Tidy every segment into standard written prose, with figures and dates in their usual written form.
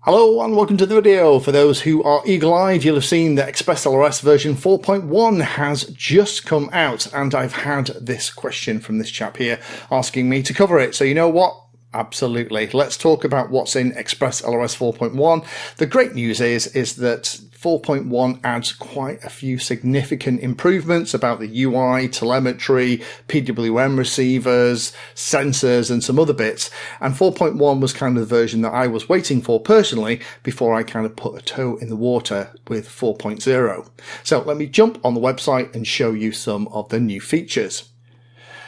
Hello and welcome to the video. For those who are eagle-eyed, you'll have seen that ELRS version 4.1 has just come out, and I've had this question from this chap here asking me to cover it. So you know what? Absolutely. Let's talk about what's in ELRS 4.1. The great news is that 4.1 adds quite a few significant improvements about the UI, telemetry, PWM receivers, sensors, and some other bits. And 4.1 was kind of the version that I was waiting for personally before I kind of put a toe in the water with 4.0. So let me jump on the website and show you some of the new features.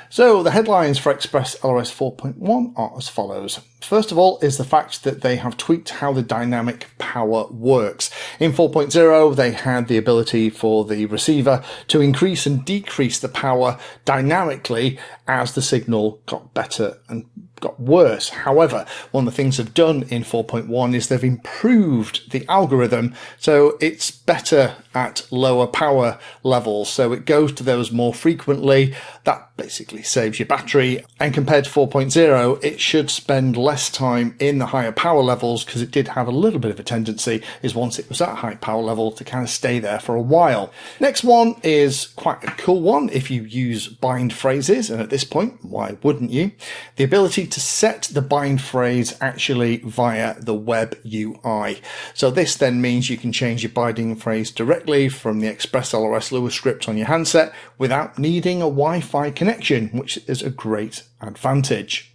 So the headlines for ELRS 4.1 are as follows. First of all is the fact that they have tweaked how the dynamic power works. In 4.0 they had the ability for the receiver to increase and decrease the power dynamically as the signal got better and got worse. However, one of the things they've done in 4.1 is they've improved the algorithm so it's better at lower power levels, so it goes to those more frequently. That basically saves your battery, and compared to 4.0 it should spend less time in the higher power levels, because it did have a little bit of a tendency, is once it was at high power level, to kind of stay there for a while. Next one is quite a cool one if you use bind phrases, and at this point, why wouldn't you? The ability to set the bind phrase actually via the web UI. So this then means you can change your binding phrase directly from the ELRS Lua script on your handset without needing a Wi-Fi connection, which is a great advantage.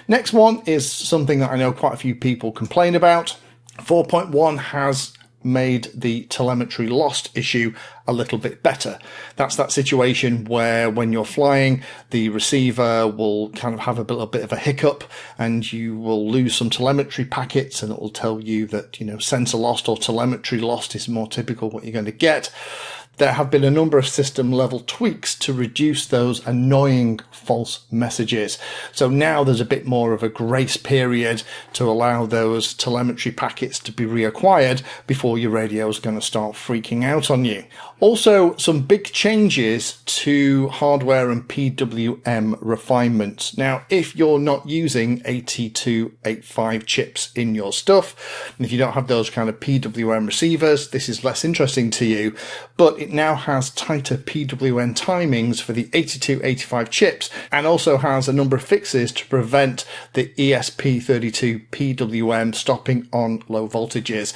Next one is something that I know quite a few people complain about. 4.1 has made the telemetry lost issue a little bit better. That's that situation where when you're flying, the receiver will kind of have a little bit of a hiccup and you will lose some telemetry packets, and it will tell you that, you know, sensor lost or telemetry lost is more typical what you're going to get. There have been a number of system level tweaks to reduce those annoying false messages. So now there's a bit more of a grace period to allow those telemetry packets to be reacquired before your radio is going to start freaking out on you. Also, some big changes to hardware and PWM refinements. Now, if you're not using 8285 chips in your stuff, and if you don't have those kind of PWM receivers, this is less interesting to you, but it now has tighter PWM timings for the 8285 chips, and also has a number of fixes to prevent the ESP32 PWM stopping on low voltages.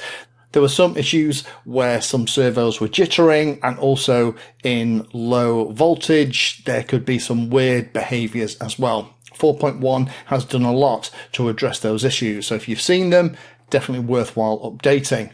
There were some issues where some servos were jittering, and also in low voltage there could be some weird behaviors as well. 4.1 has done a lot to address those issues, so if you've seen them, definitely worthwhile updating.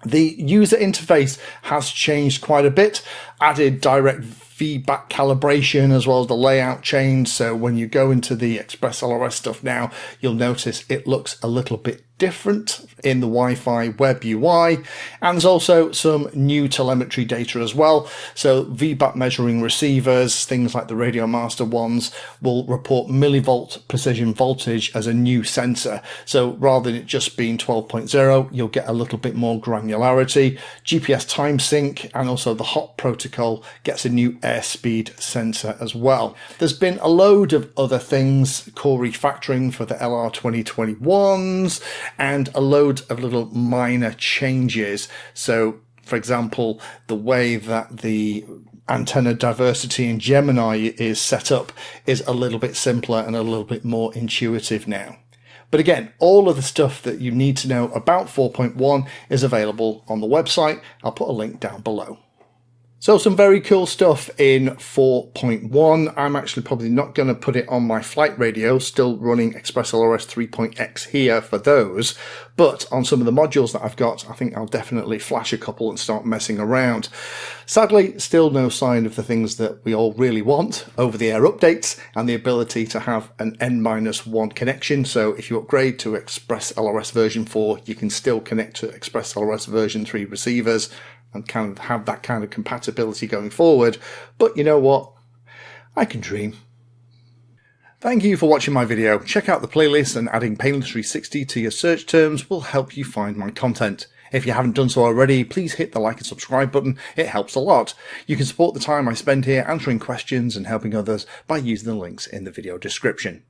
The user interface has changed quite a bit, added direct feedback calibration as well as the layout change, so when you go into the ELRS stuff now, you'll notice it looks a little bit different in the Wi-Fi web UI, and there's also some new telemetry data as well. So VBAT measuring receivers, things like the Radio Master ones, will report millivolt precision voltage as a new sensor. So rather than it just being 12.0, you'll get a little bit more granularity. GPS time sync and also the HOT protocol gets a new airspeed sensor as well. There's been a load of other things, core refactoring for the LR 2021s, and a load of little minor changes. So, for example, the way that the antenna diversity in Gemini is set up is a little bit simpler and a little bit more intuitive now. But again, all of the stuff that you need to know about 4.1 is available on the website. I'll put a link down below. So some very cool stuff in 4.1. I'm actually probably not going to put it on my flight radio, still running ELRS 3.x here for those, but on some of the modules that I've got, I think I'll definitely flash a couple and start messing around. Sadly, still no sign of the things that we all really want, over-the-air updates and the ability to have an N-1 connection. So if you upgrade to ELRS version 4, you can still connect to ELRS version 3 receivers and kind of have that kind of compatibility going forward. But you know what? I can dream. Thank you for watching my video. Check out the playlist, and adding Painless 360 to your search terms will help you find my content. If you haven't done so already, please hit the like and subscribe button. It helps a lot. You can support the time I spend here answering questions and helping others by using the links in the video description.